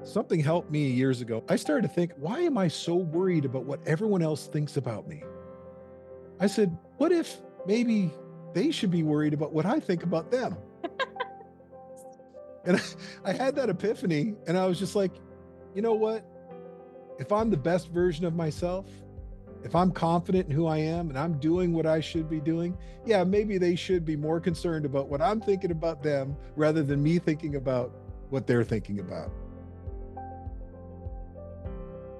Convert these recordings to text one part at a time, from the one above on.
Something helped me years ago. I started to think, why am I so worried about what everyone else thinks about me? I said, what if maybe they should be worried about what I think about them? And I had that epiphany, and I was just like, you know what? If I'm the best version of myself, if I'm confident in who I am and I'm doing what I should be doing, yeah, maybe they should be more concerned about what I'm thinking about them rather than me thinking about what they're thinking about.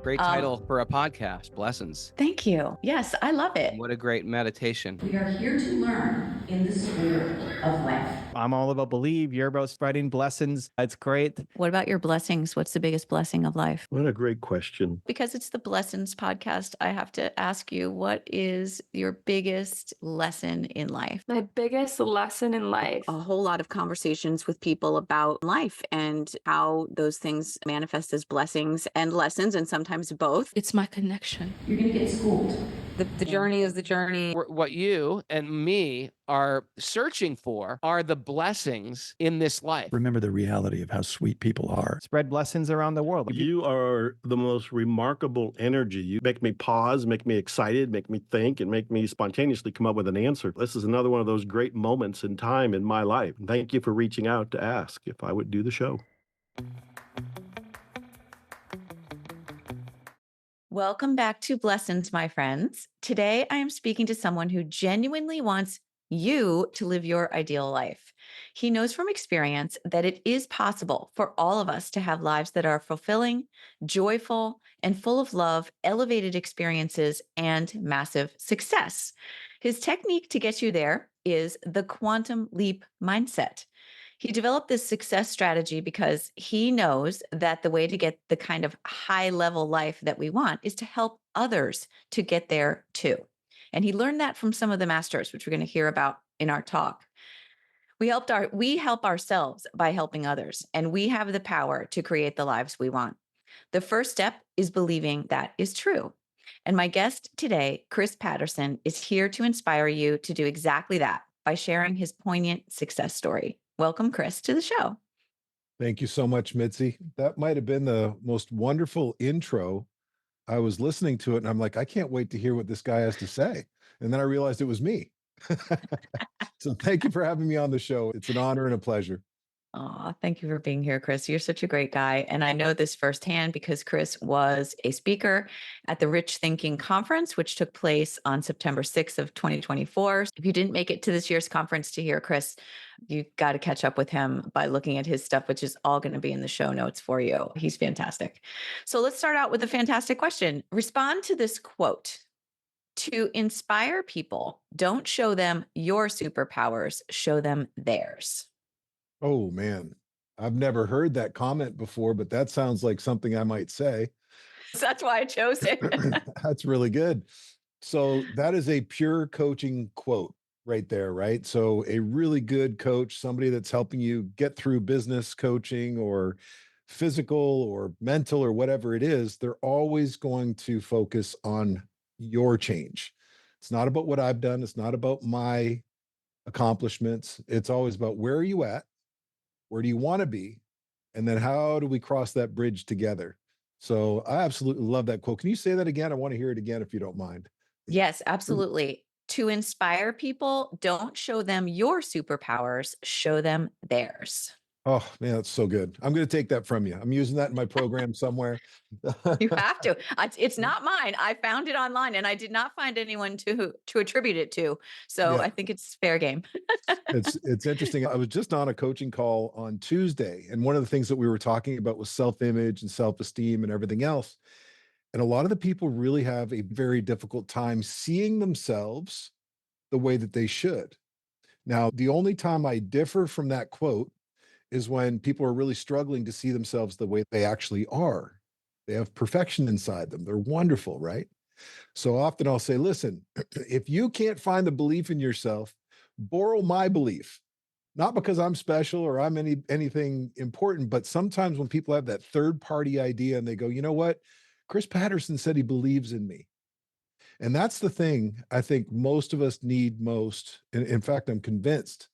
Great title for a podcast, Blessings. Thank you. Yes, I love it. What a great meditation. We are here to learn in the spirit of life. I'm all about believe. You're about spreading blessings. It's great. What about your blessings? What's the biggest blessing of life? What a great question. Because it's the Blessings podcast, I have to ask you, what is your biggest lesson in life? My biggest lesson in life. A whole lot of conversations with people about life and how those things manifest as blessings and lessons, and sometimes both. It's my connection. You're going to get schooled. The journey is the journey. What you and me are searching for are the blessings in this life. Remember the reality of how sweet people are. Spread blessings around the world. You are the most remarkable energy. You make me pause, make me excited, make me think, and make me spontaneously come up with an answer. This is another one of those great moments in time in my life. Thank you for reaching out to ask if I would do the show. Welcome back to Blessings, my friends. Today, I am speaking to someone who genuinely wants you to live your ideal life. He knows from experience that it is possible for all of us to have lives that are fulfilling, joyful, and full of love, elevated experiences, and massive success. His technique to get you there is the quantum leap mindset. He developed this success strategy because he knows that the way to get the kind of high level life that we want is to help others to get there too. And he learned that from some of the masters, which we're going to hear about in our talk. We help ourselves by helping others, and we have the power to create the lives we want. The first step is believing that is true. And my guest today, Chris Patterson, is here to inspire you to do exactly that by sharing his poignant success story. Welcome, Chris, to the show. Thank you so much, Mitzi. That might have been the most wonderful intro. I was listening to it and I'm like, I can't wait to hear what this guy has to say. And then I realized it was me. So thank you for having me on the show. It's an honor and a pleasure. Oh, thank you for being here, Chris. You're such a great guy. And I know this firsthand because Chris was a speaker at the Rich Thinking Conference, which took place on September 6th of 2024. If you didn't make it to this year's conference to hear Chris, you've got to catch up with him by looking at his stuff, which is all going to be in the show notes for you. He's fantastic. So let's start out with a fantastic question. Respond to this quote. To inspire people, don't show them your superpowers, show them theirs. Oh, man. I've never heard that comment before, but that sounds like something I might say. So that's why I chose it. That's really good. So that is a pure coaching quote right there, right? So a really good coach, somebody that's helping you get through business coaching or physical or mental or whatever it is, they're always going to focus on your change. It's not about what I've done. It's not about my accomplishments. It's always about where are you at? Where do you want to be? And then how do we cross that bridge together? So I absolutely love that quote. Can you say that again? I want to hear it again if you don't mind. Yes, absolutely. To inspire people, don't show them your superpowers, show them theirs. Oh, man, that's so good. I'm going to take that from you. I'm using that in my program somewhere. You have to. It's not mine. I found it online and I did not find anyone to attribute it to. So Yeah. I think it's fair game. It's interesting. I was just on a coaching call on Tuesday, and one of the things that we were talking about was self-image and self-esteem and everything else. And a lot of the people really have a very difficult time seeing themselves the way that they should. Now, the only time I differ from that quote is when people are really struggling to see themselves the way they actually are. They have perfection inside them. They're wonderful, right? So often I'll say, listen, if you can't find the belief in yourself, borrow my belief. Not because I'm special or I'm anything important, but sometimes when people have that third party idea and they go, you know what? Chris Patterson said he believes in me. And that's the thing I think most of us need most. In fact, I'm convinced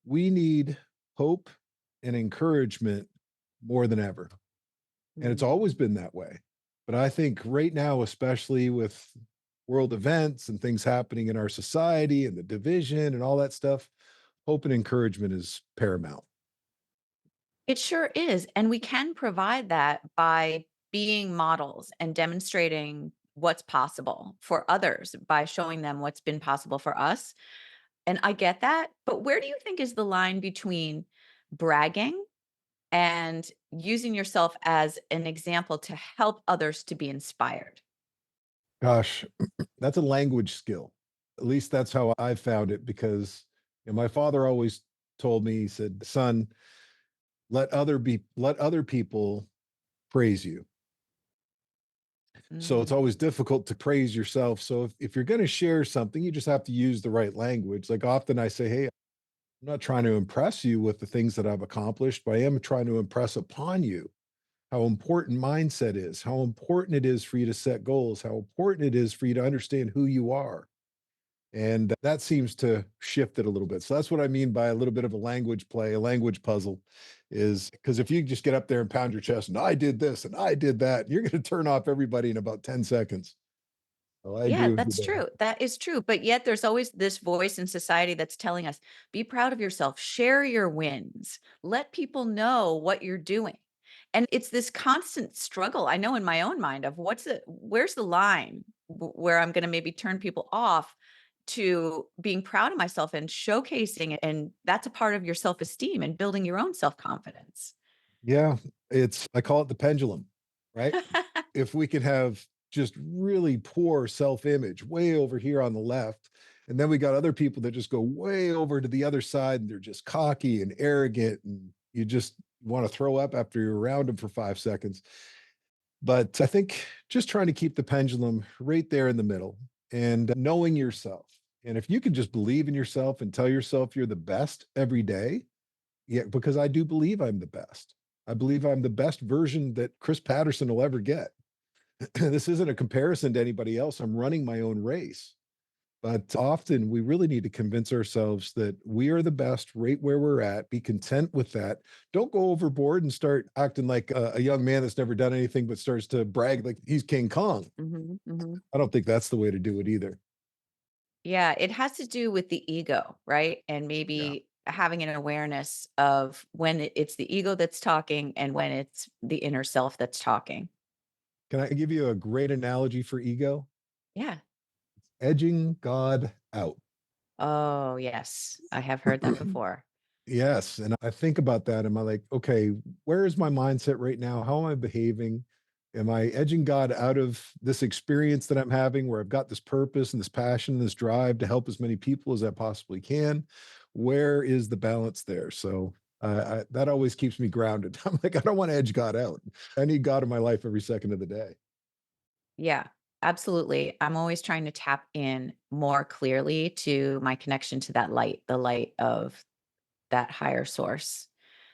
we need hope and encouragement more than ever. And it's Mm. always been that way. But I think right now, especially with world events and things happening in our society and the division and all that stuff, hope and encouragement is paramount. It sure is. And we can provide that by being models and demonstrating what's possible for others by showing them what's been possible for us. And I get that. But where do you think is the line between bragging and using yourself as an example to help others to be inspired? Gosh, that's a language skill. At least that's how I found it because my father always told me, he said, son, let other people praise you. So it's Mm. always difficult to praise yourself. So if you're going to share something, you just have to use the right language. Like often I say, hey, I'm not trying to impress you with the things that I've accomplished, but I am trying to impress upon you how important mindset is, how important it is for you to set goals, how important it is for you to understand who you are. And that seems to shift it a little bit. So that's what I mean by a little bit of a language play, a language puzzle is because if you just get up there and pound your chest and I did this and I did that, you're going to turn off everybody in about 10 seconds. So I Yeah, agree with you that's there. true. That is true. But yet there's always this voice in society that's telling us, be proud of yourself, share your wins, let people know what you're doing. And it's this constant struggle. I know in my own mind of where's the line where I'm going to maybe turn people off to being proud of myself and showcasing it. And that's a part of your self-esteem and building your own self-confidence. Yeah, I call it the pendulum, right? If we can have just really poor self-image way over here on the left, and then we got other people that just go way over to the other side and they're just cocky and arrogant, and you just want to throw up after you're around them for 5 seconds. But I think just trying to keep the pendulum right there in the middle and knowing yourself. And if you can just believe in yourself and tell yourself you're the best every day, yeah, because I do believe I'm the best. I believe I'm the best version that Chris Patterson will ever get. This isn't a comparison to anybody else. I'm running my own race. But often we really need to convince ourselves that we are the best right where we're at. Be content with that. Don't go overboard and start acting like a young man that's never done anything but starts to brag like he's King Kong. Mhm, mhm. I don't think that's the way to do it either. Yeah, it has to do with the ego, right? And Yeah. maybe having an awareness of when it's the ego that's talking and when it's the inner self that's talking. Can I give you a great analogy for ego? Yeah. Edging God out. Oh, yes. I have heard that before. Yes, and I think about that. Am I like, okay, where is my mindset right now? How am I behaving? Am I edging God out of this experience that I'm having where I've got this purpose and this passion, this drive to help as many people as I possibly can? Where is the balance there? So that always keeps me grounded. I'm like, I don't want to edge God out. I need God in my life every second of the day. Yeah, absolutely. I'm always trying to tap in more clearly to my connection to that light, the light of that higher source.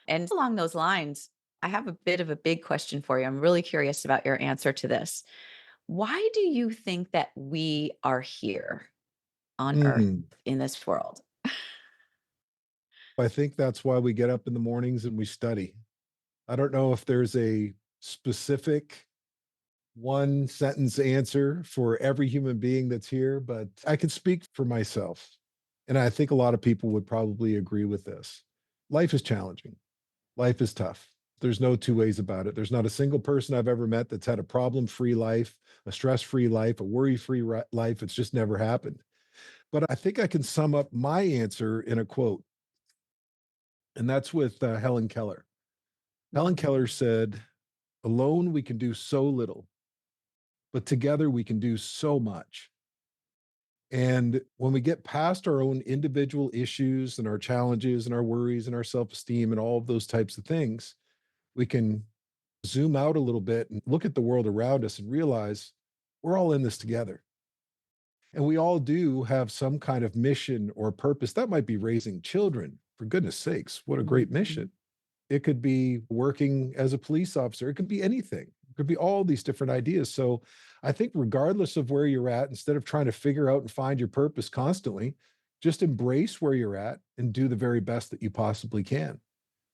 And along those lines, I have a bit of a big question for you. I'm really curious about your answer to this. Why do you think that we are here on earth Mm. in this world? I think that's why we get up in the mornings and we study. I don't know if there's a specific one sentence answer for every human being that's here, but I can speak for myself. And I think a lot of people would probably agree with this. Life is challenging. Life is tough. There's no two ways about it. There's not a single person I've ever met that's had a problem free life, a stress free life, a worry free life. It's just never happened. But I think I can sum up my answer in a quote, and that's with Helen Keller. Helen Mhm. Keller said, alone we can do so little, but together we can do so much. And when we get past our own individual issues and our challenges and our worries and our self esteem and all of those types of things, we can zoom out a little bit and look at the world around us and realize we're all in this together. And we all do have some kind of mission or purpose. That might be raising children. For goodness sakes, what a great Mhm. mission. It could be working as a police officer. It could be anything. It could be all these different ideas. So I think, regardless of where you're at, instead of trying to figure out and find your purpose constantly, just embrace where you're at and do the very best that you possibly can.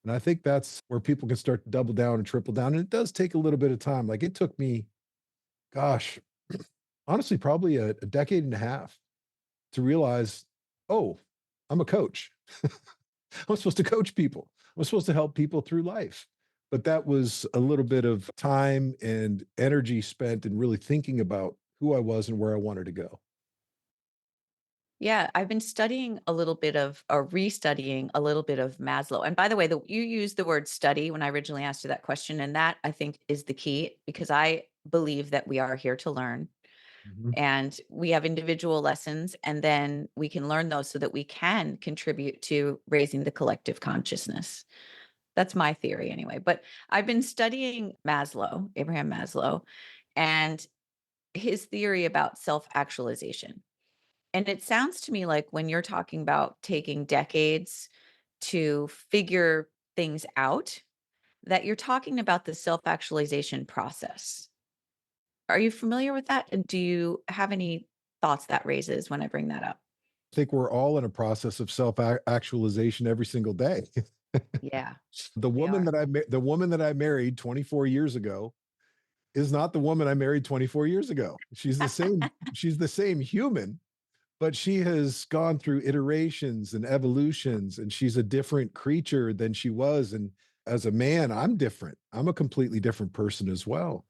And I think that's where people can start to double down and triple down. And it does take a little bit of time. Like it took me, gosh, honestly, probably a decade and a half to realize, oh, I'm a coach. I'm supposed to coach people. I'm supposed to help people through life. But that was a little bit of time and energy spent in really thinking about who I was and where I wanted to go. Yeah, I've been studying a little bit of, or restudying a little bit of Maslow. And by the way, you used the word study when I originally asked you that question. And that I think is the key because I believe that we are here to learn Mhm. and we have individual lessons and then we can learn those so that we can contribute to raising the collective consciousness. That's my theory anyway. But I've been studying Maslow, Abraham Maslow, and his theory about self-actualization. And it sounds to me like when you're talking about taking decades to figure things out, that you're talking about the self-actualization process. Are you familiar with that? And do you have any thoughts that raises when I bring that up? I think we're all in a process of self actualization every single day. Yeah, The we woman are. that the woman that I married 24 years ago is not the woman I married 24 years ago. She's the same human, but she has gone through iterations and evolutions and she's a different creature than she was. And as a man, I'm different. I'm a completely different person as well.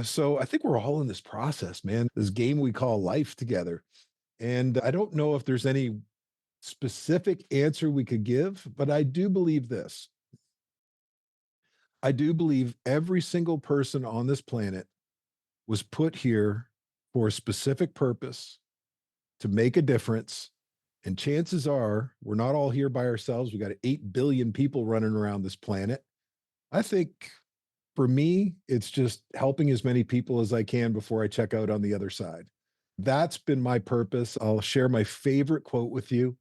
So I think we're all in this process, man, this game we call life together. And I don't know if there's any specific answer we could give, but I do believe this. I do believe every single person on this planet was put here for a specific purpose to make a difference. And chances are we're not all here by ourselves. We got 8 billion people running around this planet. I think for me, it's just helping as many people as I can before I check out on the other side. That's been my purpose. I'll share my favorite quote with you.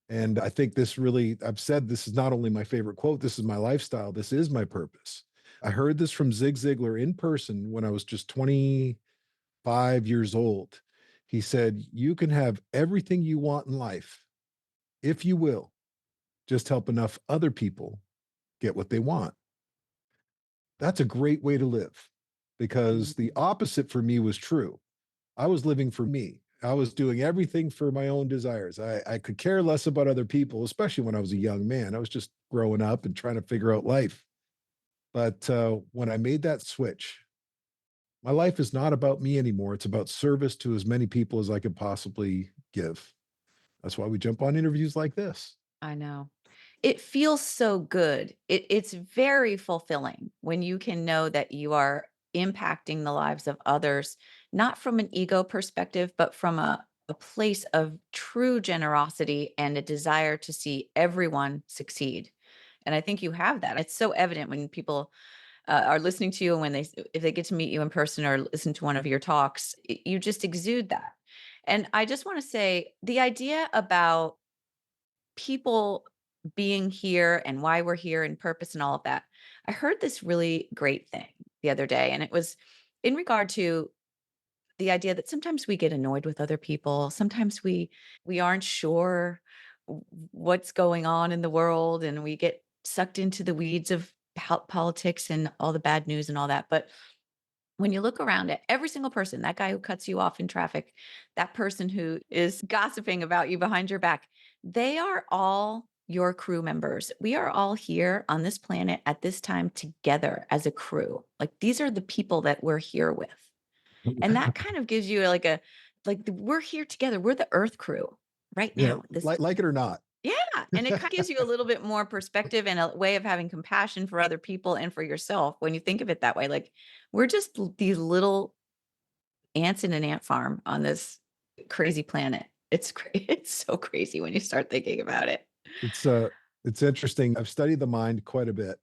And I think this really, I've said this is not only my favorite quote, this is my lifestyle. This is my purpose. I heard this from Zig Ziglar in person when I was just 25 years old. He said, you can have everything you want in life if you will, just help enough other people get what they want. That's a great way to live because the opposite for me was true. I was living for me. I was doing everything for my own desires. I could care less about other people, especially when I was a young man. I was just growing up and trying to figure out life. But when I made that switch, my life is not about me anymore. It's about service to as many people as I could possibly give. That's why we jump on interviews like this. I know. It feels so good. It's very fulfilling when you can know that you are impacting the lives of others, not from an ego perspective, but from a place of true generosity and a desire to see everyone succeed. And I think you have that. It's so evident when people are listening to you and when if they get to meet you in person or listen to one of your talks, you just exude that. And I just want to say the idea about people being here and why we're here and purpose and all of that. I heard this really great thing the other day, and it was in regard to the idea that sometimes we get annoyed with other people. Sometimes we aren't sure what's going on in the world, and we get sucked into the weeds of politics and all the bad news and all that. But when you look around at every single person, that guy who cuts you off in traffic, that person who is gossiping about you behind your back, they are all your crew members. We are all here on this planet at this time together as a crew. Like these are the people that we're here with. And that kind of gives you we're here together. We're the earth crew right Yeah, now. This like it or not. yeah, and it kind of gives you a little bit more perspective and a way of having compassion for other people and for yourself when you think of it that way. Like we're just these little ants in an ant farm on this crazy planet. It's so crazy when you start thinking about it. It's it's interesting. I've studied the mind quite a bit.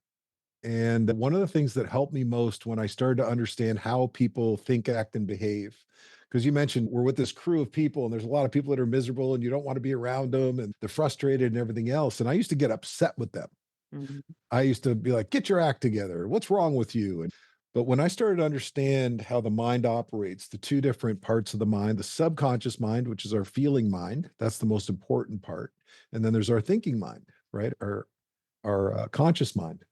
And one of the things that helped me most when I started to understand how people think, act, and behave, because you mentioned we're with this crew of people and there's a lot of people that are miserable and you don't want to be around them and they're frustrated and everything else. And I used to get upset with them. Mhm. I used to be like, get your act together. What's wrong with you? But when I started to understand how the mind operates, the two different parts of the mind, the subconscious mind, which is our feeling mind, that's the most important part. And then there's our thinking mind, right? our conscious mind.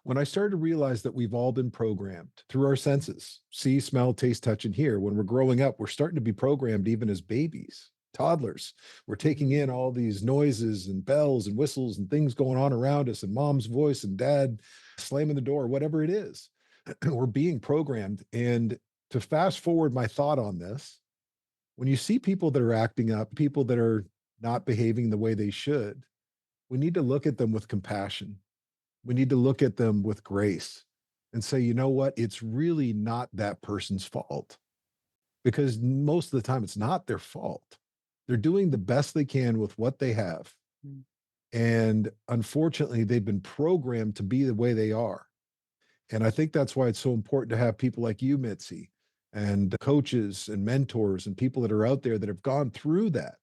When I started to realize that we've all been programmed through our senses, see, smell, taste, touch, and hear. When we're growing up, we're starting to be programmed even as babies, toddlers. We're taking in all these noises and bells and whistles and things going on around us, and mom's voice and dad slamming the door, whatever it is. We're being programmed. And to fast forward my thought on this, when you see people that are acting up, people that are not behaving the way they should, we need to look at them with compassion. We need to look at them with grace and say, you know what? It's really not that person's fault, because most of the time it's not their fault. They're doing the best they can with what they have. Mm. And unfortunately, they've been programmed to be the way they are. And I think that's why it's so important to have people like you, Mitzi, and coaches and mentors and people that are out there that have gone through that.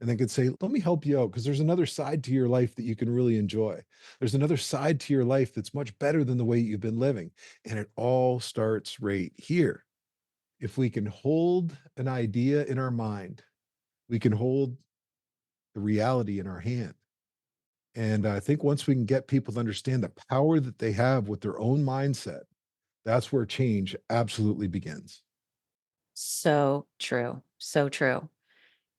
And they could say, let me help you out, because there's another side to your life that you can really enjoy. There's another side to your life that's much better than the way you've been living. And it all starts right here. If we can hold an idea in our mind, we can hold the reality in our hand. And I think once we can get people to understand the power that they have with their own mindset, that's where change absolutely begins. So true. So true.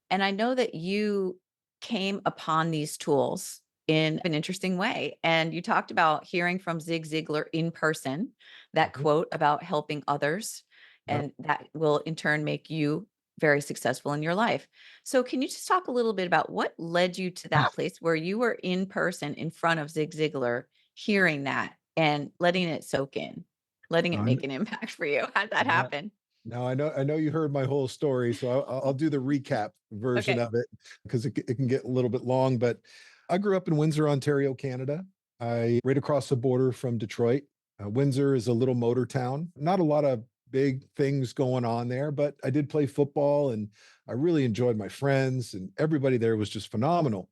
And I know that you came upon these tools in an interesting way. And you talked about hearing from Zig Ziglar in person, that Mhm. quote about helping others, Yep. and that will in turn make you very successful in your life. So, can you just talk a little bit about what led you to that place where you were in person in front of Zig Ziglar, hearing that and letting it soak in, letting it Uh, make an impact for you? How did that Now, happen? now I know you heard my whole story, so I'll do the recap version Okay. of it, because it can get a little bit long. But I grew up in Windsor, Ontario, Canada. I right across the border from Detroit. Windsor is a little motor town. Not a lot of big things going on there, but I did play football, and I really enjoyed my friends, and everybody there was just phenomenal.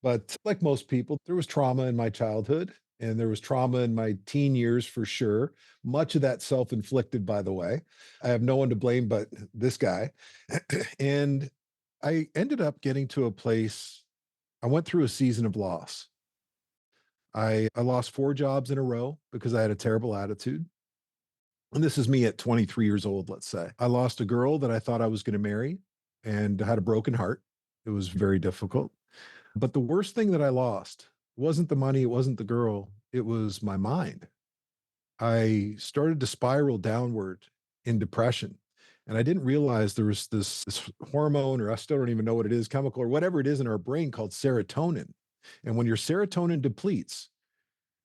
But like most people, there was trauma in my childhood, and there was trauma in my teen years for sure. Much of that self inflicted, by the way. I have no one to blame but this guy. And I ended up getting to a place, I went through a season of loss. I lost 4 jobs in a row because I had a terrible attitude. And this is me at 23 years old, let's say. I lost a girl that I thought I was going to marry and had a broken heart. It was very difficult. But the worst thing that I lost wasn't the money, it wasn't the girl, it was my mind. I started to spiral downward in depression. And I didn't realize there was this hormone, or I still don't even know what it is, chemical or whatever it is in our brain called serotonin. And when your serotonin depletes,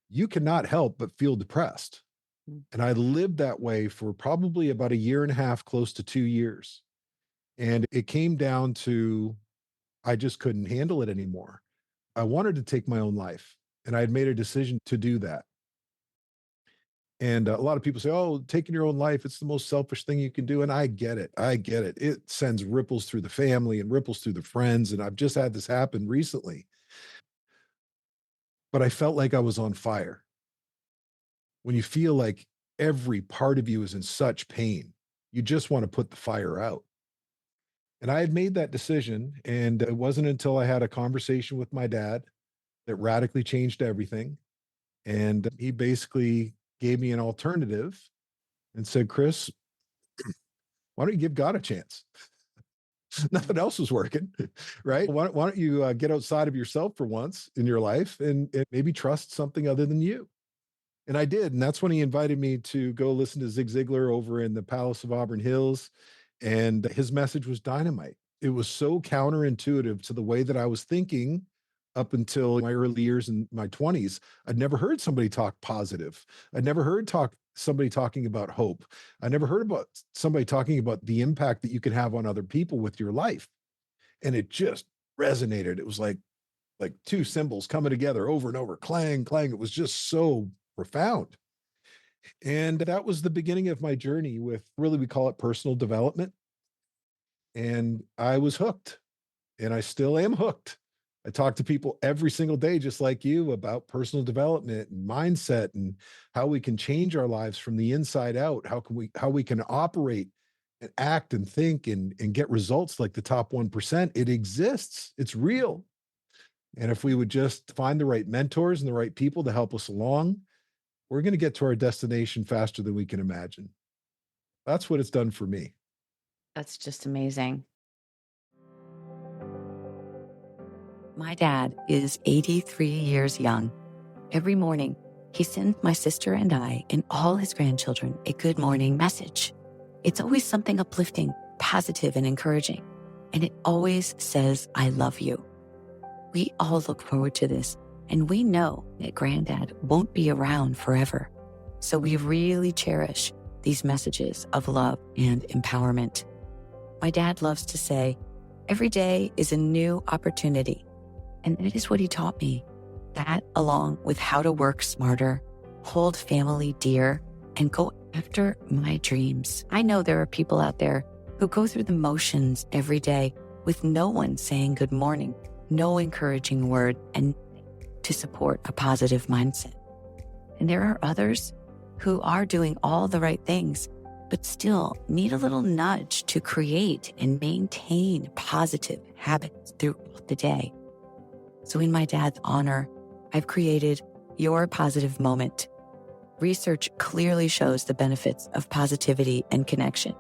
you cannot help but feel depressed. Mm. And I lived that way for probably about a year and a half, close to 2 years. And it came down to I just couldn't handle it anymore. I wanted to take my own life, and I had made a decision to do that. And a lot of people say, "Oh, taking your own life, it's the most selfish thing you can do." And I get it. I get it. It sends ripples through the family and ripples through the friends. And I've just had this happen recently, but I felt like I was on fire. When you feel like every part of you is in such pain, you just want to put the fire out. And I had made that decision. And it wasn't until I had a conversation with my dad that radically changed everything. And he basically gave me an alternative and said, Chris, why don't you give God a chance? Nothing else was working, right? Why don't you get outside of yourself for once in your life, and maybe trust something other than you? And I did. And that's when he invited me to go listen to Zig Ziglar over in the Palace of Auburn Hills. And his message was dynamite. It was so counterintuitive to the way that I was thinking up until my early years in my 20s. I'd never heard somebody talk positive. I'd never heard somebody talking about hope. I never heard about somebody talking about the impact that you can have on other people with your life. And it just resonated. It was like two cymbals coming together over and over, clang, clang. It was just so profound. And that was the beginning of my journey with, really, we call it personal development. And I was hooked, and I still am hooked. I talk to people every single day, just like you, about personal development and mindset and how we can change our lives from the inside out. How we can operate and act and think and get results like the top 1%. It exists. It's real. And if we would just find the right mentors and the right people to help us along, we're going to get to our destination faster than we can imagine. That's what it's done for me. That's just amazing. My dad is 83 years young. Every morning, he sends my sister and I and all his grandchildren a good morning message. It's always something uplifting, positive, and encouraging. And it always says, I love you. We all look forward to this, and we know that Granddad won't be around forever. So we really cherish these messages of love and empowerment. My dad loves to say, every day is a new opportunity. And that is what he taught me. That, along with how to work smarter, hold family dear, and go after my dreams. I know there are people out there who go through the motions every day with no one saying good morning, no encouraging word, and to support a positive mindset. And there are others who are doing all the right things, but still need a little nudge to create and maintain positive habits throughout the day. So in my dad's honor, I've created Your Positive Moment. Research clearly shows the benefits of positivity and connection.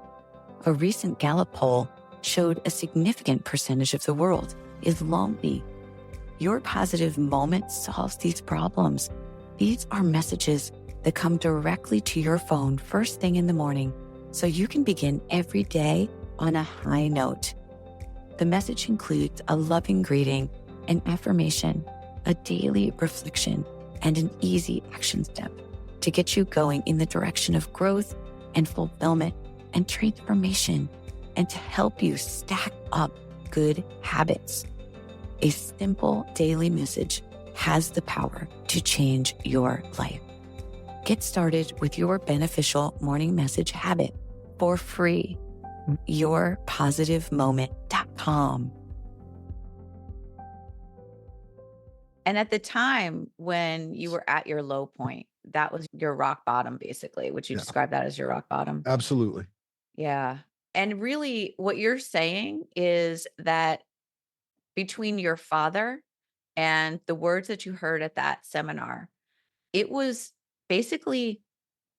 A recent Gallup poll showed a significant percentage of the world is lonely. Your Positive Moment solves these problems. These are messages that come directly to your phone first thing in the morning, so you can begin every day on a high note. The message includes a loving greeting, an affirmation, a daily reflection, and an easy action step to get you going in the direction of growth and fulfillment and transformation, and to help you stack up good habits. A simple daily message has the power to change your life. Get started with your beneficial morning message habit for free. yourpositivemoment.com. And at the time when you were at your low point, that was your rock bottom, basically. Would you Yeah. describe that as your rock bottom? Absolutely. Yeah. And really, what you're saying is that between your father and the words that you heard at that seminar, it was basically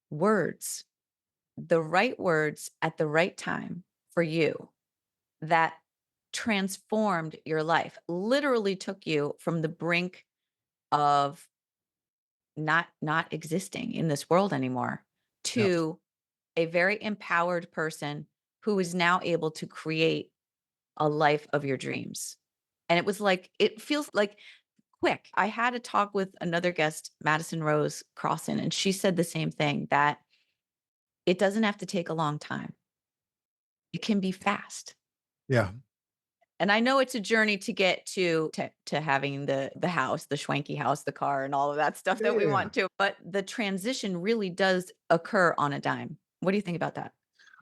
words, the right words at the right time for you that transformed your life, literally took you from the brink of not existing in this world anymore Yep. to a very empowered person who is now able to create a life of your dreams. And it was like, it feels like quick. I had a talk with another guest, Madison Rose Crossan, and she said the same thing, that it doesn't have to take a long time. It can be fast. Yeah. And I know it's a journey to get to having the house, the schwanky house, the car, and all of that stuff that we Yeah. want to. But the transition really does occur on a dime. What do you think about that?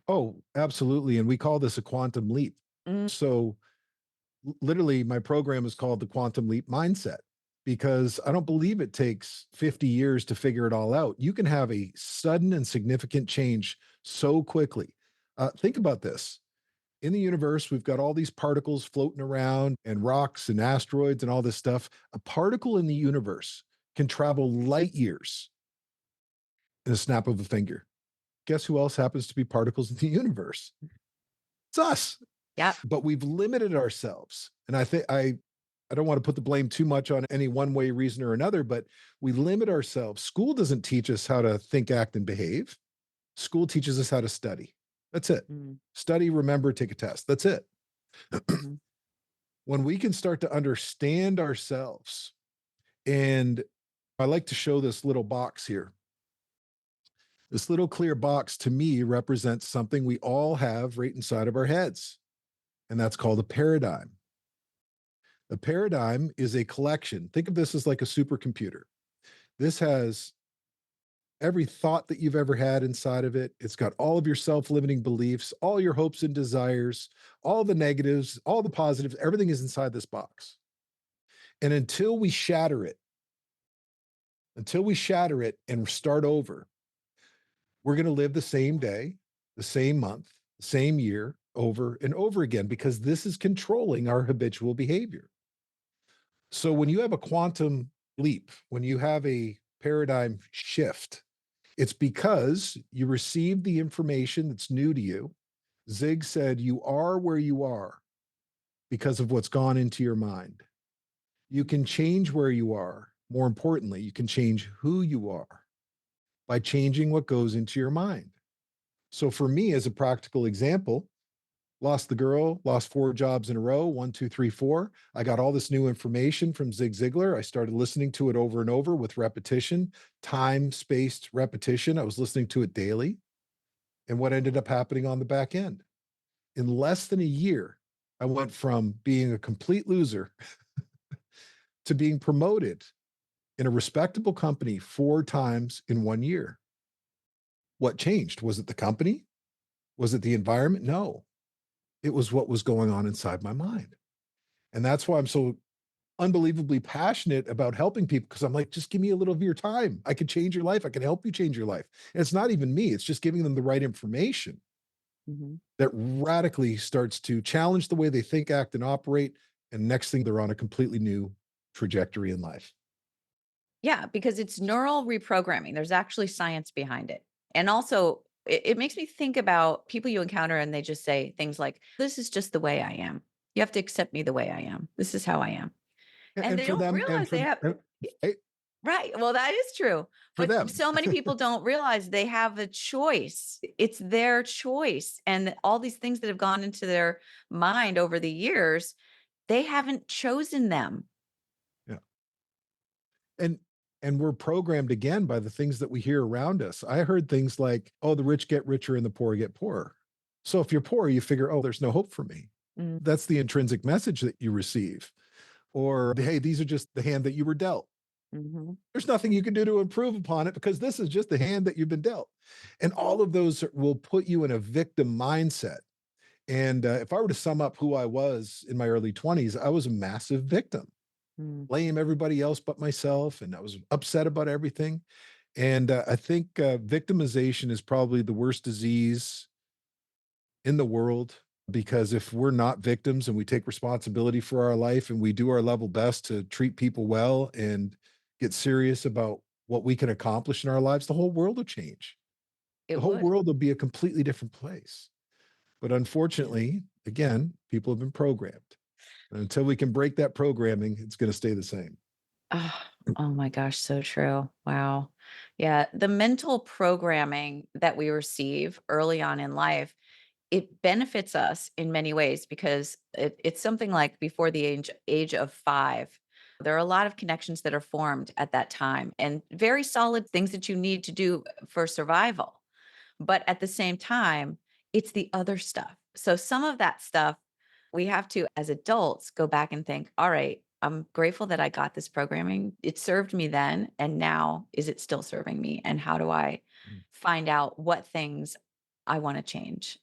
Oh, absolutely. And we call this a quantum leap. Mm. So literally, my program is called the Quantum Leap Mindset, because I don't believe it takes 50 years to figure it all out. You can have a sudden and significant change so quickly. Think about this. In the universe, we've got all these particles floating around and rocks and asteroids and all this stuff. A particle in the universe can travel light years in a snap of a finger. Guess who else happens to be particles in the universe? It's us. Yeah. But we've limited ourselves. And I think I don't want to put the blame too much on any one way reason or another, but we limit ourselves. School doesn't teach us how to think, act, and behave. School teaches us how to study. That's it. Mm. Study, remember, take a test. That's it. Mhm. When we can start to understand ourselves, and I like to show this little box here. This little clear box to me represents something we all have right inside of our heads, and that's called a paradigm. A paradigm is a collection. Think of this as like a supercomputer. This has every thought that you've ever had inside of it. It's got all of your self-limiting beliefs, all your hopes and desires, all the negatives, all the positives, everything is inside this box. And until we shatter it and start over, we're going to live the same day, the same month, the same year over and over again, because this is controlling our habitual behavior. So when you have a quantum leap, when you have a paradigm shift, it's because you received the information that's new to you. Zig said, you are where you are because of what's gone into your mind. You can change where you are. More importantly, you can change who you are by changing what goes into your mind. So for me, as a practical example, lost the girl, lost 4 jobs in a row, 1, 2, 3, 4. I got all this new information from Zig Ziglar. I started listening to it over and over with repetition, time-spaced repetition. I was listening to it daily. And what ended up happening on the back end? In less than a year, I went from being a complete loser to being promoted in a respectable company 4 times in 1 year. What changed? Was it the company? Was it the environment? No, it was what was going on inside my mind. And that's why I'm so unbelievably passionate about helping people, because I'm like, just give me a little of your time. I can change your life. I can help you change your life. And it's not even me, it's just giving them the right information that radically starts to challenge the way they think, act, and operate. And next thing, they're on a completely new trajectory in life. Yeah, because it's neural reprogramming. There's actually science behind it. And also, it makes me think about people you encounter and they just say things like, this is just the way I am. You have to accept me the way I am. This is how I am. And they For don't them, realize they have, right. Well, that is true. For But them. so many people don't realize they have a choice. It's their choice. And all these things that have gone into their mind over the years, they haven't chosen them. Yeah. And we're programmed again by the things that we hear around us. I heard things like, oh, the rich get richer and the poor get poorer. So if you're poor, you figure, oh, there's no hope for me. That's the intrinsic message that you receive. Or, hey, these are just the hand that you were dealt. There's nothing you can do to improve upon it because this is just the hand that you've been dealt. And all of those will put you in a victim mindset. And if I were to sum up who I was in my early 20s, I was a massive victim. Blame everybody else but myself. And I was upset about everything. And I think victimization is probably the worst disease in the world, because if we're not victims and we take responsibility for our life and we do our level best to treat people well and get serious about what we can accomplish in our lives, the whole world will change. The whole world will be a completely different place. But unfortunately, again, people have been programmed. And until we can break that programming, it's going to stay the same. Oh my gosh, so true. Wow. Yeah, the mental programming that we receive early on in life, it benefits us in many ways because it's something like before the age of 5. There are a lot of connections that are formed at that time and very solid things that you need to do for survival. But at the same time, it's the other stuff. So some of that stuff we have to, as adults, go back and think, all right, I'm grateful that I got this programming. It served me then. And now, is it still serving me? And how do I find out what things I want to change?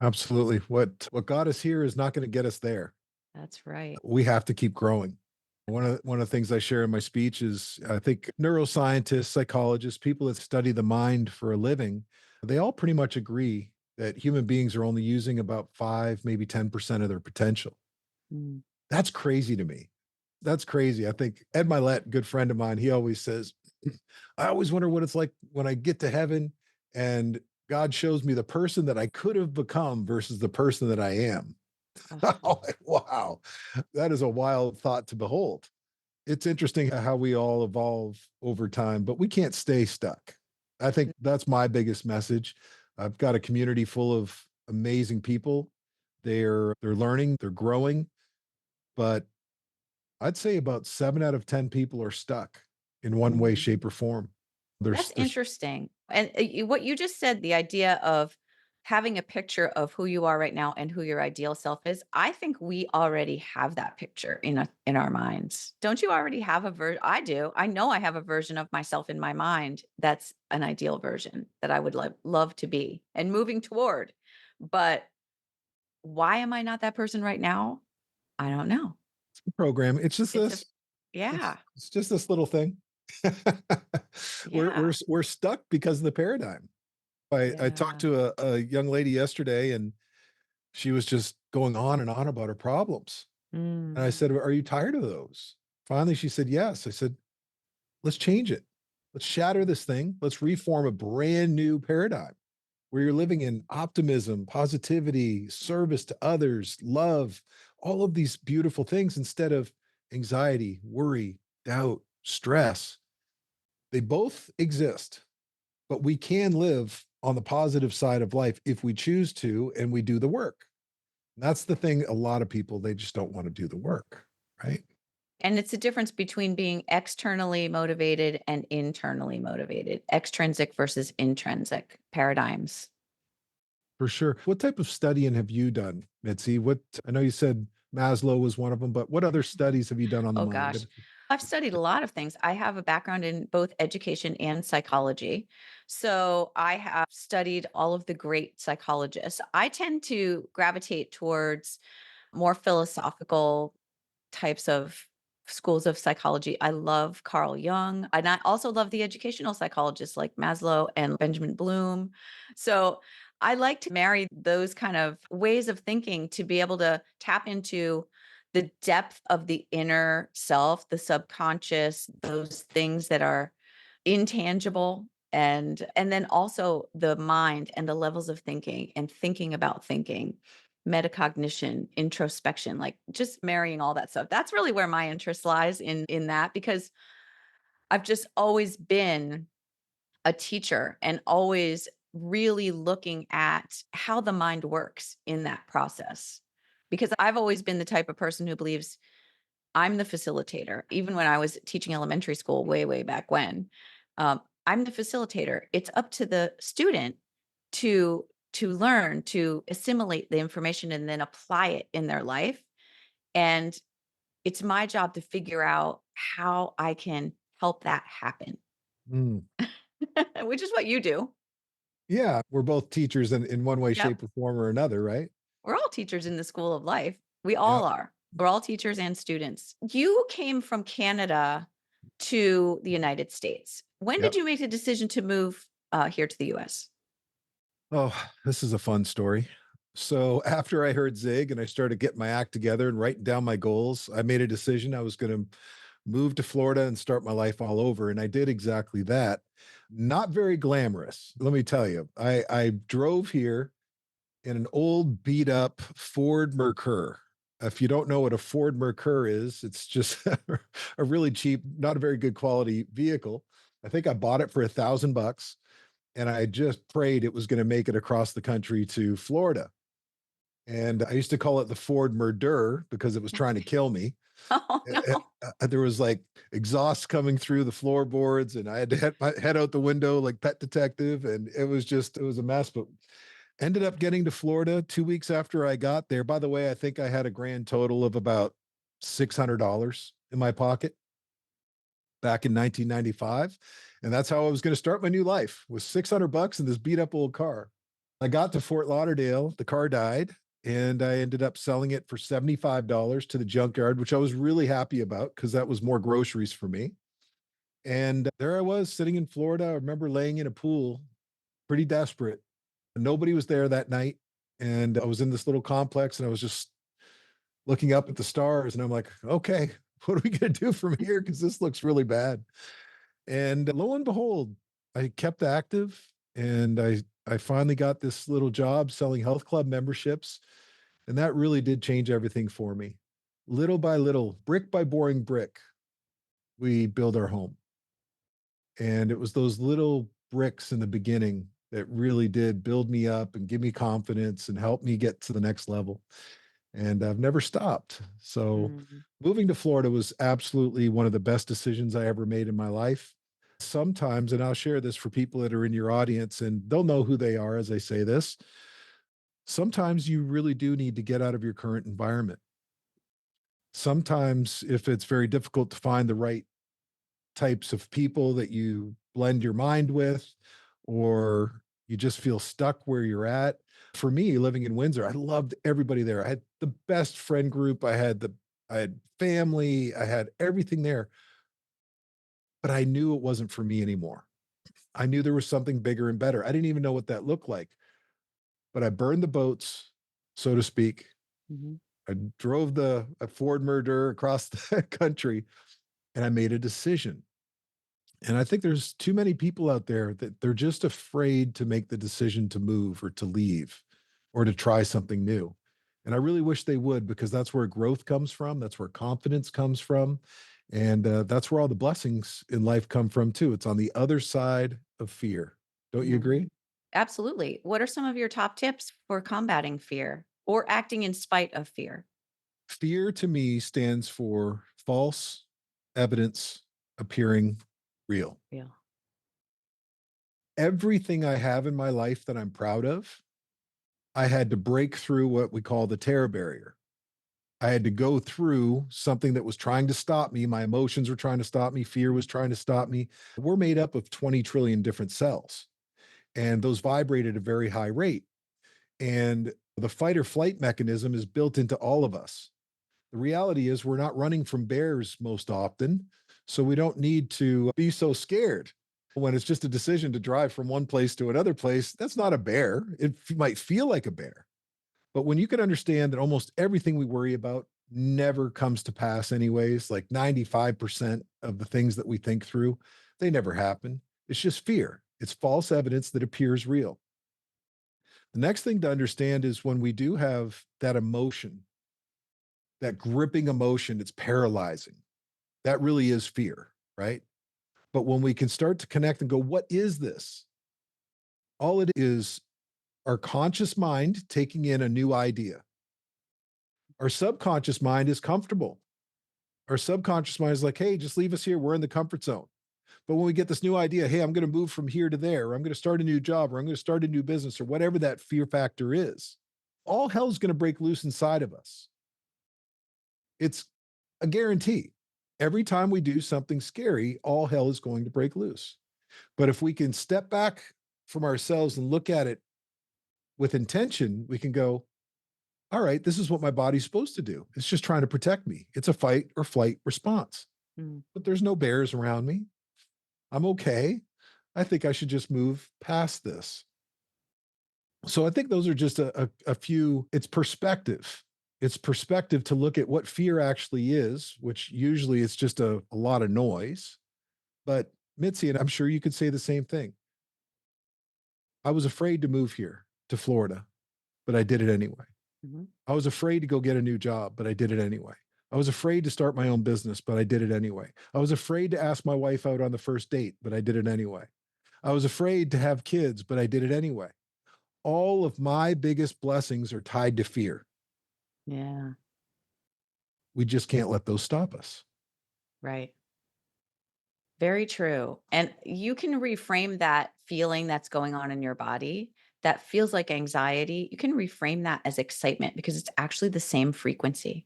Absolutely. What got us here is not going to get us there. That's right. We have to keep growing. One of the things I share in my speech is I think neuroscientists, psychologists, people that study the mind for a living, they all pretty much agree that human beings are only using about 5, maybe 10% of their potential. That's crazy to me. That's crazy. I think Ed Milet, good friend of mine, he always says, I always wonder what it's like when I get to heaven and God shows me the person that I could have become versus the person that I am. Wow, that is a wild thought to behold. It's interesting how we all evolve over time, but we can't stay stuck. I think that's my biggest message. I've got a community full of amazing people. They're learning, they're growing, but I'd say about 7 out of 10 people are stuck in one way, shape, or form. That's interesting. And what you just said, the idea of having a picture of who you are right now and who your ideal self is, I think we already have that picture in our minds. Don't you already have a version? I do. I know I have a version of myself in my mind that's an ideal version that I would love to be and moving toward. But why am I not that person right now? I don't know. program. It's just It's a this. yeah. It's just this little thing. We're stuck because of the paradigm. I talked to a young lady yesterday, and she was just going on and on about her problems. And I Mm. said, "Are you tired of those?" Finally, she said, "Yes." I said, "Let's change it. Let's shatter this thing. Let's reform a brand new paradigm where you're living in optimism, positivity, service to others, love, all of these beautiful things instead of anxiety, worry, doubt, stress. They both exist, but we can live on the positive side of life if we choose to and we do the work." That's the thing. A lot of people, they just don't want to do the work, right? And it's a difference between being externally motivated and internally motivated, extrinsic versus intrinsic paradigms. For sure. What type of studying have you done, Mitzi? What I know you said Maslow was one of them, but what other studies have you done on the Oh mind? gosh. I've studied a lot of things. I have a background in both education and psychology. So I have studied all of the great psychologists. I tend to gravitate towards more philosophical types of schools of psychology. I love Carl Jung, and I also love the educational psychologists like Maslow and Benjamin Bloom. So I like to marry those kind of ways of thinking to be able to tap into the depth of the inner self, the subconscious, those things that are intangible, and then also the mind and the levels of thinking and thinking about thinking, metacognition, introspection, like just marrying all that stuff. That's really where my interest lies in that, because I've just always been a teacher and always really looking at how the mind works in that process. Because I've always been the type of person who believes I'm the facilitator. Even when I was teaching elementary school way, way back when, I'm the facilitator. It's up to the student to learn, to assimilate the information and then apply it in their life. And it's my job to figure out how I can help that happen, Mm. which is what you do. Yeah, we're both teachers in one way, Yep. shape, or form or another, right? We're all teachers in the school of life. We all Yep. are. We're all teachers and students. You came from Canada to the United States. When did Yep. you make the decision to move here to the US? Oh, this is a fun story. So after I heard Zig and I started getting my act together and writing down my goals, I made a decision I was going to move to Florida and start my life all over. And I did exactly that. Not very glamorous, let me tell you. I drove here in an old beat up Ford Mercur. If you don't know what a Ford Mercur is, it's just a really cheap, not a very good quality vehicle. I think I bought it for $1,000 and I just prayed it was going to make it across the country to Florida. And I used to call it the Ford Murder because it was trying to kill me. Oh no. There was like exhaust coming through the floorboards, and I had to head my head out the window like Pet Detective, and it was a mess. But ended up getting to Florida 2 weeks after I got there. By the way, I think I had a grand total of about $600 in my pocket back in 1995. And that's how I was going to start my new life, with $600 in this beat up old car. I got to Fort Lauderdale, the car died, and I ended up selling it for $75 to the junkyard, which I was really happy about because that was more groceries for me. And there I was sitting in Florida. I remember laying in a pool, pretty desperate. Nobody was there that night. And I was in this little complex and I was just looking up at the stars. And I'm like, okay, what are we going to do from here? Because this looks really bad. And lo and behold, I kept active and I finally got this little job selling health club memberships. And that really did change everything for me. Little by little, brick by boring brick, we build our home. And it was those little bricks in the beginning that really did build me up and give me confidence and help me get to the next level. And I've never stopped. So Mm. moving to Florida was absolutely one of the best decisions I ever made in my life. Sometimes, and I'll share this for people that are in your audience and they'll know who they are as I say this. Sometimes you really do need to get out of your current environment. Sometimes, if it's very difficult to find the right types of people that you blend your mind with, or you just feel stuck where you're at. For me, living in Windsor, I loved everybody there. I had the best friend group. I had family. I had everything there, but I knew it wasn't for me anymore. I knew there was something bigger and better. I didn't even know what that looked like, but I burned the boats, so to speak, Mhm. I drove a Ford Murder across the country and I made a decision. And I think there's too many people out there that they're just afraid to make the decision to move or to leave or to try something new. And I really wish they would, because that's where growth comes from. That's where confidence comes from. And that's where all the blessings in life come from, too. It's on the other side of fear. Don't you Yeah, agree? absolutely. What are some of your top tips for combating fear or acting in spite of fear? Fear to me stands for false evidence appearing real. Yeah. Everything I have in my life that I'm proud of, I had to break through what we call the terror barrier. I had to go through something that was trying to stop me. My emotions were trying to stop me. Fear was trying to stop me. We're made up of 20 trillion different cells, and those vibrate at a very high rate. And the fight or flight mechanism is built into all of us. The reality is, we're not running from bears most often, so we don't need to be so scared. When it's just a decision to drive from one place to another place, that's not a bear. It might feel like a bear. But when you can understand that almost everything we worry about never comes to pass, anyways, like 95% of the things that we think through, they never happen. It's just fear. It's false evidence that appears real. The next thing to understand is when we do have that emotion, that gripping emotion, it's paralyzing. That really is fear, right? But when we can start to connect and go, what is this? All it is our conscious mind taking in a new idea. Our subconscious mind is comfortable. Our subconscious mind is like, hey, just leave us here. We're in the comfort zone. But when we get this new idea, hey, I'm going to move from here to there, or I'm going to start a new job, or I'm going to start a new business, or whatever that fear factor is, all hell's going to break loose inside of us. It's a guarantee. Every time we do something scary, all hell is going to break loose. But if we can step back from ourselves and look at it with intention, we can go, all right, this is what my body's supposed to do. It's just trying to protect me. It's a fight or flight response. But there's no bears around me. I'm okay. I think I should just move past this. So I think those are just a few, it's perspective. It's perspective to look at what fear actually is, which usually it's just a lot of noise. But Mitzi, and I'm sure you could say the same thing. I was afraid to move here to Florida, but I did it anyway. Mhm. I was afraid to go get a new job, but I did it anyway. I was afraid to start my own business, but I did it anyway. I was afraid to ask my wife out on the first date, but I did it anyway. I was afraid to have kids, but I did it anyway. All of my biggest blessings are tied to fear. Yeah, We just can't let those stop us. right. Very true. And you can reframe that feeling that's going on in your body that feels like anxiety. You can reframe that as excitement because it's actually the same frequency.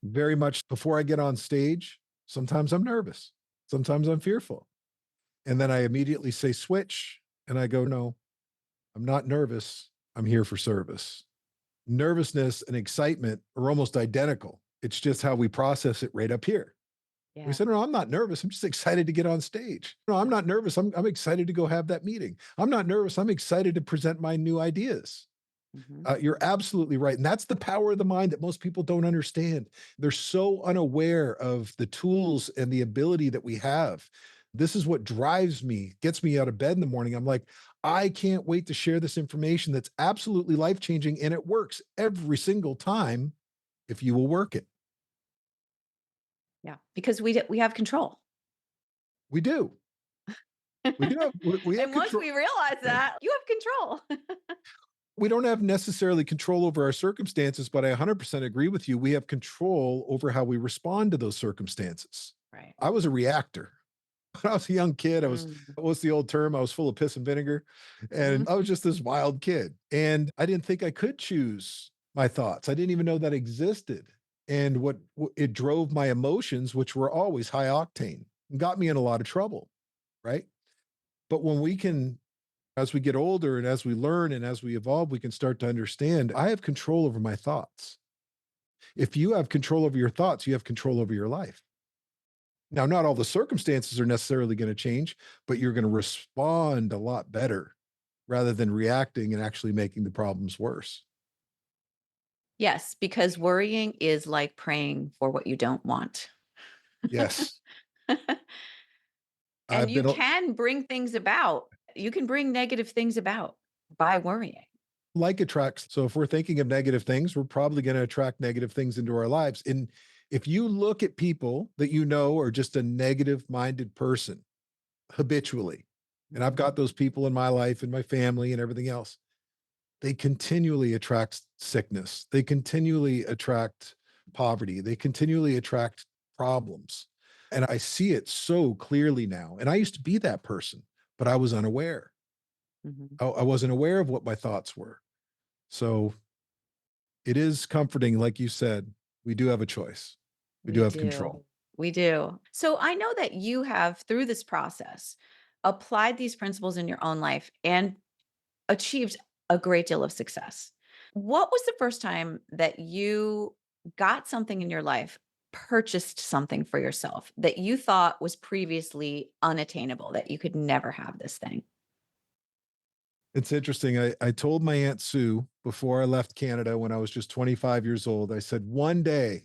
Very much before I get on stage, sometimes I'm nervous, sometimes I'm fearful. And then I immediately say, switch. And I go, no, I'm not nervous. I'm here for service. Nervousness and excitement are almost identical. It's just how we process it right up here. We Yeah. said, no, I'm not nervous. I'm just excited to get on stage. No, I'm not nervous. I'm excited to go have that meeting. I'm not nervous. I'm excited to present my new ideas. Mhm. You're absolutely right. And that's the power of the mind that most people don't understand. They're so unaware of the tools and the ability that we have. This is what drives me, gets me out of bed in the morning. I'm like, I can't wait to share this information that's absolutely life changing. And it works every single time if you will work it. Yeah. Because we have control. We do. We do have, we have And once control. we realize that, you have control. We don't have necessarily control over our circumstances, but I 100% agree with you. We have control over how we respond to those circumstances. Right. I was a reactor. When I was a young kid, Mm. what's the old term? I was full of piss and vinegar. And Mhm. I was just this wild kid. And I didn't think I could choose my thoughts. I didn't even know that existed. And it drove my emotions, which were always high octane, and got me in a lot of trouble. Right. But when we can, as we get older and as we learn and as we evolve, we can start to understand I have control over my thoughts. If you have control over your thoughts, you have control over your life. Now, not all the circumstances are necessarily going to change, but you're going to respond a lot better rather than reacting and actually making the problems worse. Yes, because worrying is like praying for what you don't want. Yes. And I've you been can bring things about. You can bring negative things about by worrying. like attracts. So if we're thinking of negative things, we're probably going to attract negative things into our lives. And if you look at people that you know are just a negative minded person habitually, and I've got those people in my life and my family and everything else, they continually attract sickness. They continually attract poverty. They continually attract problems. And I see it so clearly now. And I used to be that person, but I was unaware. Mhm. I wasn't aware of what my thoughts were. So it is comforting, like you said, we do have a choice. We do We have do. control. We do. So I know that you have, through this process, applied these principles in your own life and achieved a great deal of success. What was the first time that you got something in your life, purchased something for yourself that you thought was previously unattainable, that you could never have this thing? It's interesting. I told my Aunt Sue before I left Canada when I was just 25 years old, I said, one day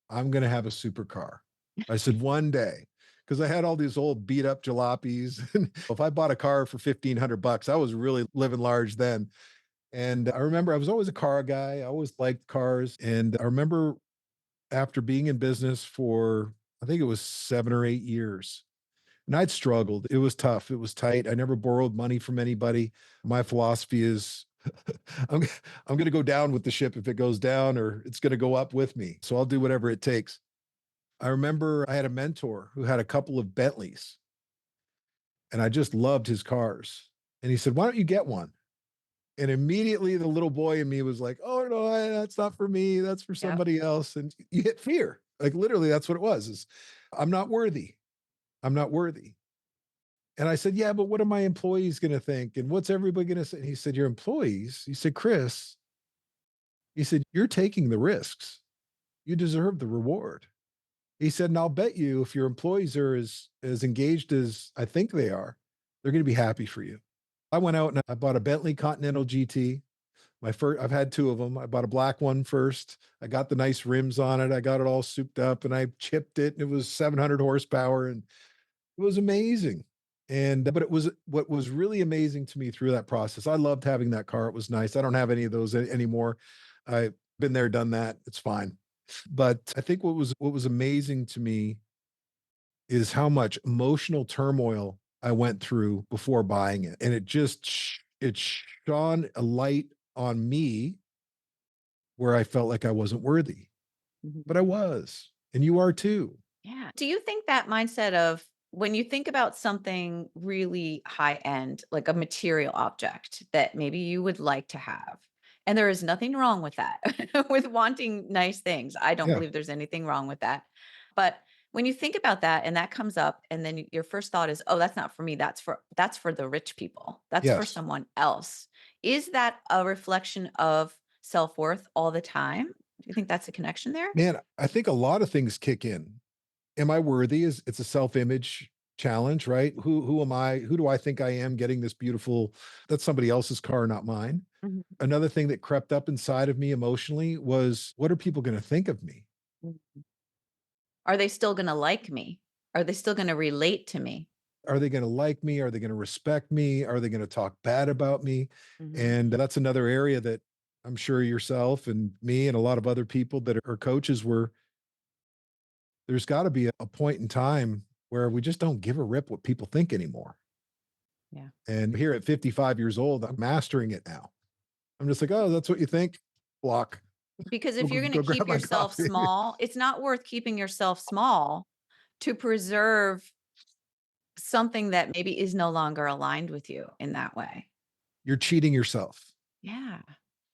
I'm going to have a supercar. I said, one day. Because I had all these old beat up jalopies. And if I bought a car for $1,500, I was really living large then. And I remember I was always a car guy. I always liked cars. And I remember after being in business for, I think it was 7 or 8 years, and I'd struggled. It was tough. It was tight. I never borrowed money from anybody. My philosophy is I'm, I'm going to go down with the ship if it goes down, or it's going to go up with me. So I'll do whatever it takes. I remember I had a mentor who had a couple of Bentleys, and I just loved his cars. And he said, "Why don't you get one?" And immediately the little boy in me was like, "Oh no, that's not for me. That's for Yep. somebody else." And you hit fear. Like literally, that's what it was. Is I'm not worthy. I'm not worthy. And I said, "Yeah, but what are my employees going to think? And what's everybody going to say?" And he said, "Your employees?" He said, "Chris," he said, "you're taking the risks. You deserve the reward." He said, "And I'll bet you if your employees are as engaged as I think they are, they're going to be happy for you." I went out and I bought a Bentley Continental GT. My first, I've had two of them. I bought a black one first. I got the nice rims on it. I got it all souped up and I chipped it, and it was 700 horsepower, and it was amazing. And but it was what was really amazing to me through that process. I loved having that car. It was nice. I don't have any of those anymore. I've been there, done that. It's fine. But I think what was amazing to me is how much emotional turmoil I went through before buying it. And it just it shone a light on me where I felt like I wasn't worthy, Mhm. but I was. And you are too. Yeah. Do you think that mindset of when you think about something really high end, like a material object that maybe you would like to have, and there is nothing wrong with that, with wanting nice things. I don't Yeah. believe there's anything wrong with that. But when you think about that and that comes up, and then your first thought is, oh, that's not for me. That's for the rich people. That's for Yes. someone else. Is that a reflection of self-worth all the time? Do you think that's a connection there? Man, I think a lot of things kick in. Am I worthy? Is it's a self-image challenge, right? Who am I? Who do I think I am getting this beautiful, that's somebody else's car, not mine. Mhm. Another thing that crept up inside of me emotionally was, what are people going to think of me? Are they still gonna like me? Are they still gonna relate to me? Are they going to like me? Are they going to respect me? Are they going to talk bad about me? Mhm. And that's another area that I'm sure yourself and me and a lot of other people that are coaches were, there's got to be a point in time where we just don't give a rip what people think anymore. Yeah. And here at 55 years old, I'm mastering it now. I'm just like, oh, that's what you think? Block. Because Go, if you're gonna go grab keep my yourself coffee. small, it's not worth keeping yourself small to preserve something that maybe is no longer aligned with you in that way. You're cheating yourself. Yeah.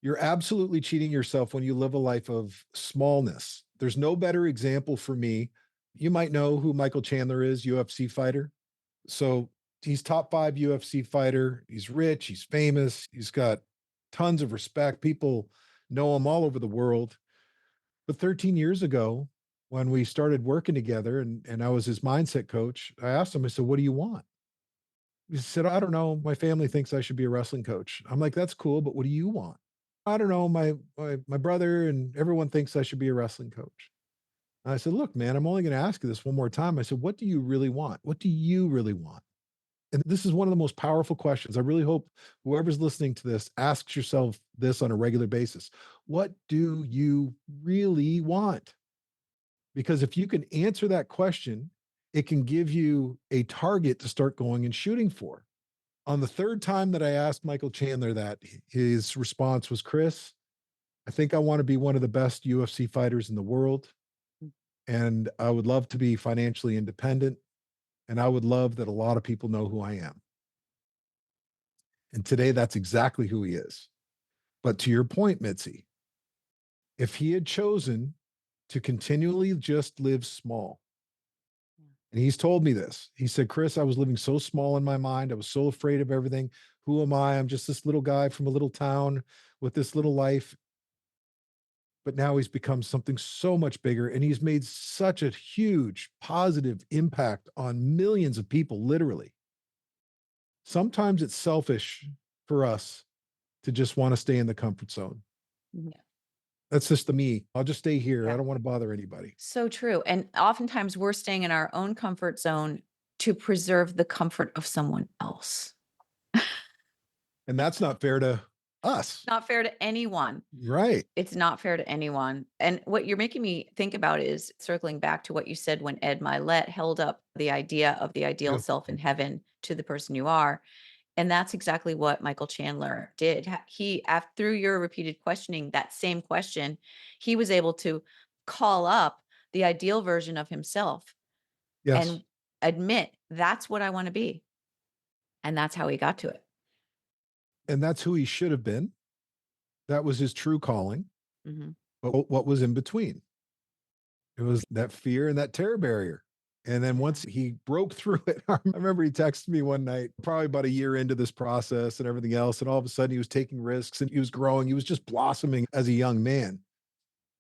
You're absolutely cheating yourself when you live a life of smallness. There's no better example for me. You might know who Michael Chandler is, UFC fighter. So he's top five UFC fighter. He's rich, he's famous, he's got tons of respect. People know him all over the world. But 13 years ago, when we started working together and I was his mindset coach, I asked him, I said, "What do you want?" He said, "I don't know. My family thinks I should be a wrestling coach." I'm like, "That's cool, but what do you want?" I don't know, my brother and everyone thinks I should be a wrestling coach. And I said, look, man, I'm only going to ask you this one more time. I said, what do you really want? What do you really want? And this is one of the most powerful questions. I really hope whoever's listening to this asks yourself this on a regular basis. What do you really want? Because if you can answer that question, it can give you a target to start going and shooting for. On the third time that I asked Michael Chandler that, his response was, Chris, I think I want to be one of the best UFC fighters in the world. And I would love to be financially independent. And I would love that a lot of people know who I am. And today, that's exactly who he is. But to your point, Mitzi, if he had chosen to continually just live small, and he's told me this, he said, Chris, I was living so small in my mind. I was so afraid of everything. Who am I? I'm just this little guy from a little town with this little life. But now he's become something so much bigger, and he's made such a huge positive impact on millions of people, literally. Sometimes it's selfish for us to just want to stay in the comfort zone. Yeah. That's just the me. I'll just stay here. Yeah. I don't want to bother anybody. So true. And oftentimes we're staying in our own comfort zone to preserve the comfort of someone else. And that's not fair to us. Not fair to anyone. Right. It's not fair to anyone. And what you're making me think about is circling back to what you said when Ed Milet held up the idea of the ideal Yeah. self in heaven to the person you are. And that's exactly what Michael Chandler did. He, after through your repeated questioning, that same question, he was able to call up the ideal version of himself Yes. and admit that's what I want to be. And that's how he got to it. And that's who he should have been. That was his true calling. Mm-hmm. But what was in between? It was that fear and that terror barrier. And then once he broke through it, I remember he texted me one night, probably about a year into this process and everything else. And all of a sudden he was taking risks and he was growing. He was just blossoming as a young man.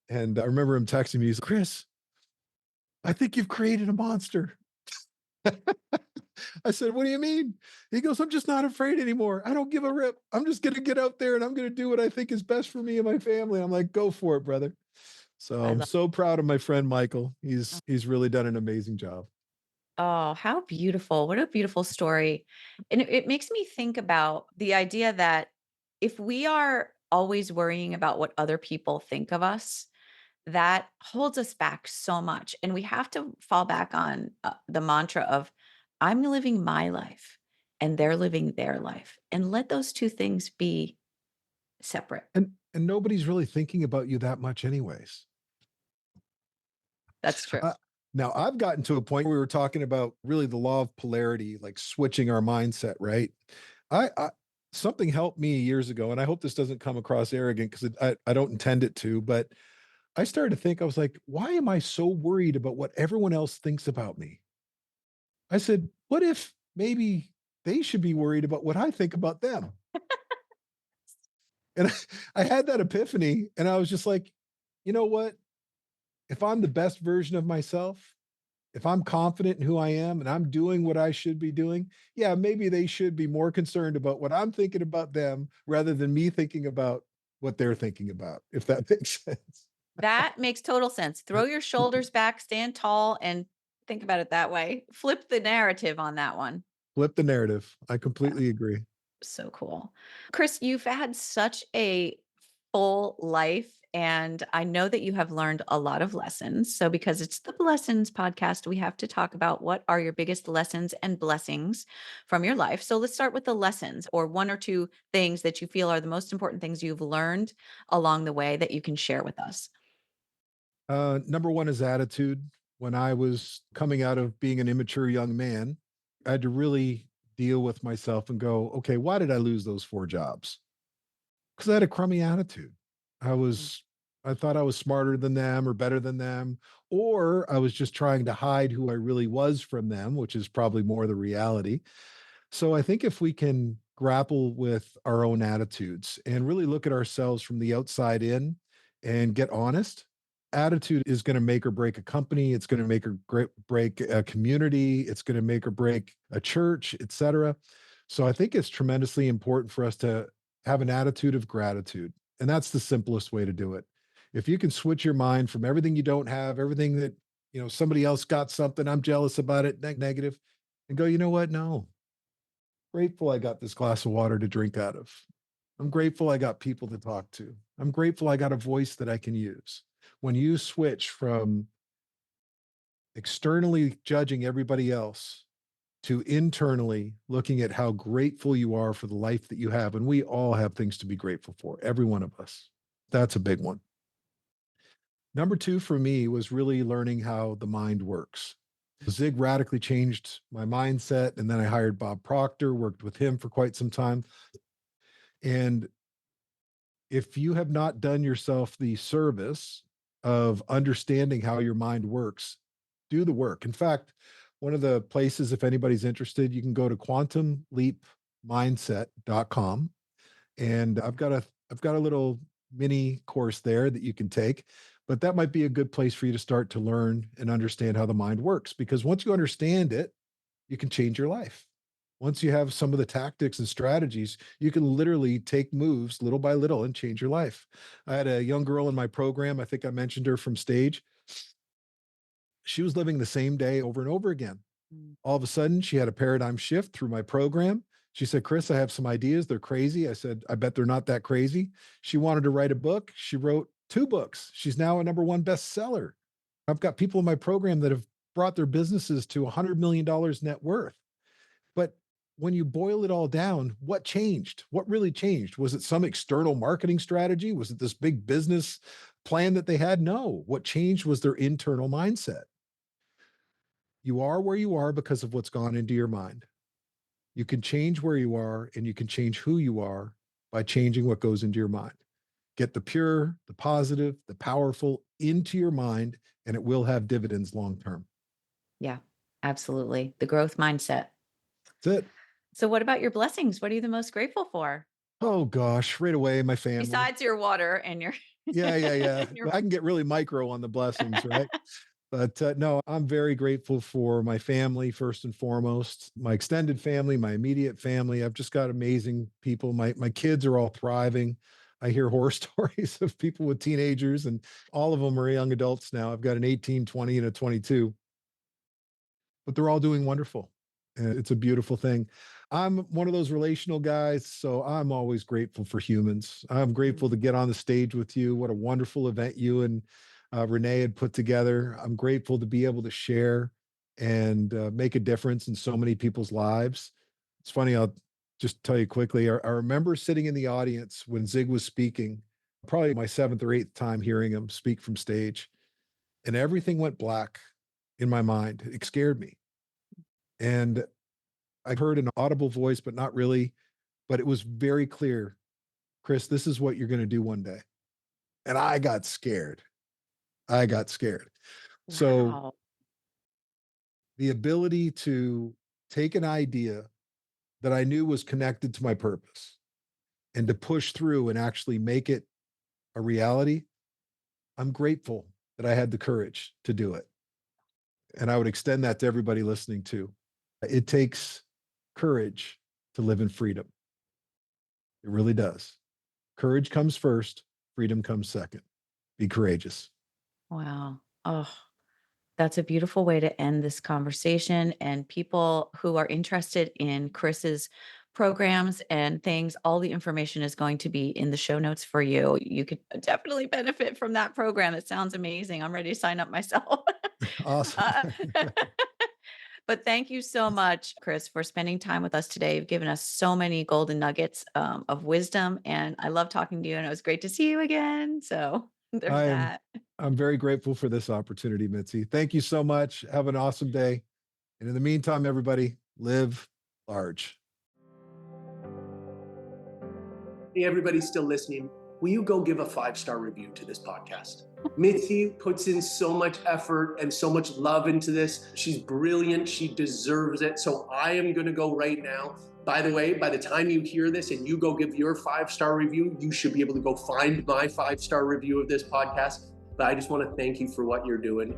And I remember him texting me, he's like, Chris, I think you've created a monster. I said, what do you mean? He goes, I'm just not afraid anymore. I don't give a rip. I'm just going to get out there and I'm going to do what I think is best for me and my family. I'm like, go for it, brother. So I'm so proud of my friend, Michael. He's really done an amazing job. Oh, how beautiful. What a beautiful story. And it makes me think about the idea that if we are always worrying about what other people think of us, that holds us back so much. And we have to fall back on the mantra of, I'm living my life and they're living their life. And let those two things be separate. And nobody's really thinking about you that much anyways. That's true. Now I've gotten to a point where we were talking about really the law of polarity, like switching our mindset, right? I something helped me years ago, and I hope this doesn't come across arrogant because I don't intend it to, but I started to think, I was like, why am I so worried about what everyone else thinks about me? I said, what if maybe they should be worried about what I think about them? And I had that epiphany, and I was just like, you know what? If I'm the best version of myself, if I'm confident in who I am and I'm doing what I should be doing, yeah, maybe they should be more concerned about what I'm thinking about them rather than me thinking about what they're thinking about, if that makes sense. That makes total sense. Throw your shoulders back, stand tall, and think about it that way. Flip the narrative on that one. Flip the narrative. I completely agree. So cool. Chris, you've had such a full life, and I know that you have learned a lot of lessons. So because it's the Blessings podcast, we have to talk about what are your biggest lessons and blessings from your life. So let's start with the lessons, or one or two things that you feel are the most important things you've learned along the way that you can share with us. Number one is attitude. When I was coming out of being an immature young man, I had to really deal with myself and go, okay, why did I lose those 4 jobs? Because I had a crummy attitude. I thought I was smarter than them or better than them, or I was just trying to hide who I really was from them, which is probably more the reality. So I think if we can grapple with our own attitudes and really look at ourselves from the outside in and get honest, attitude is going to make or break a company. It's going to make or break a community. It's going to make or break a church, etc. So I think it's tremendously important for us to have an attitude of gratitude. And that's the simplest way to do it. If you can switch your mind from everything you don't have, everything that, somebody else got something, I'm jealous about it, negative, and go, you know what? No, grateful I got this glass of water to drink out of. I'm grateful I got people to talk to. I'm grateful I got a voice that I can use. When you switch from externally judging everybody else to internally looking at how grateful you are for the life that you have, and we all have things to be grateful for, every one of us. That's a big one. Number two for me was really learning how the mind works. Zig radically changed my mindset, and then I hired Bob Proctor, worked with him for quite some time. And if you have not done yourself the service of understanding how your mind works, do the work. In fact, one of the places, if anybody's interested, you can go to quantumleapmindset.com. And I've got a little mini course there that you can take, but that might be a good place for you to start to learn and understand how the mind works, because once you understand it, you can change your life. Once you have some of the tactics and strategies, you can literally take moves little by little and change your life. I had a young girl in my program. I think I mentioned her from stage. She was living the same day over and over again. All of a sudden, she had a paradigm shift through my program. She said, Chris, I have some ideas. They're crazy. I said, I bet they're not that crazy. She wanted to write a book. She wrote 2 books. She's now a #1 bestseller. I've got people in my program that have brought their businesses to $100 million net worth. But when you boil it all down, what changed? What really changed? Was it some external marketing strategy? Was it this big business plan that they had? No. What changed was their internal mindset. You are where you are because of what's gone into your mind. You can change where you are, and you can change who you are by changing what goes into your mind. Get the pure, the positive, the powerful into your mind, and it will have dividends long term. Yeah, absolutely. The growth mindset. That's it. So what about your blessings? What are you the most grateful for? Oh gosh, right away, my family. Besides your water and your Yeah. your- I can get really micro on the blessings, right? But no, I'm very grateful for my family, first and foremost, my extended family, my immediate family. I've just got amazing people. My kids are all thriving. I hear horror stories of people with teenagers, and all of them are young adults now. I've got an 18, 20, and a 22, but they're all doing wonderful. And it's a beautiful thing. I'm one of those relational guys, so I'm always grateful for humans. I'm grateful to get on the stage with you. What a wonderful event you and Renee had put together. I'm grateful to be able to share and make a difference in so many people's lives. It's funny, I'll just tell you quickly. I remember sitting in the audience when Zig was speaking, probably my 7th or 8th time hearing him speak from stage, and everything went black in my mind. It scared me. And I heard an audible voice, but not really. But it was very clear, Chris, this is what you're going to do one day. And I got scared. So Wow. the ability to take an idea that I knew was connected to my purpose and to push through and actually make it a reality, I'm grateful that I had the courage to do it. And I would extend that to everybody listening too. It takes courage to live in freedom. It really does. Courage comes first, freedom comes second. Be courageous. Wow. Oh, that's a beautiful way to end this conversation. And people who are interested in Chris's programs and things, all the information is going to be in the show notes for you. You could definitely benefit from that program. It sounds amazing. I'm ready to sign up myself. Awesome. But thank you so much, Chris, for spending time with us today. You've given us so many golden nuggets of wisdom, and I love talking to you, and it was great to see you again. So there's that. I'm very grateful for this opportunity, Mitzi. Thank you so much. Have an awesome day. And in the meantime, everybody, live large. Hey, everybody still listening, will you go give a 5-star review to this podcast? Mitzi puts in so much effort and so much love into this. She's brilliant. She deserves it. So I am going to go right now. By the way, by the time you hear this and you go give your 5-star review, you should be able to go find my 5-star review of this podcast. But I just want to thank you for what you're doing.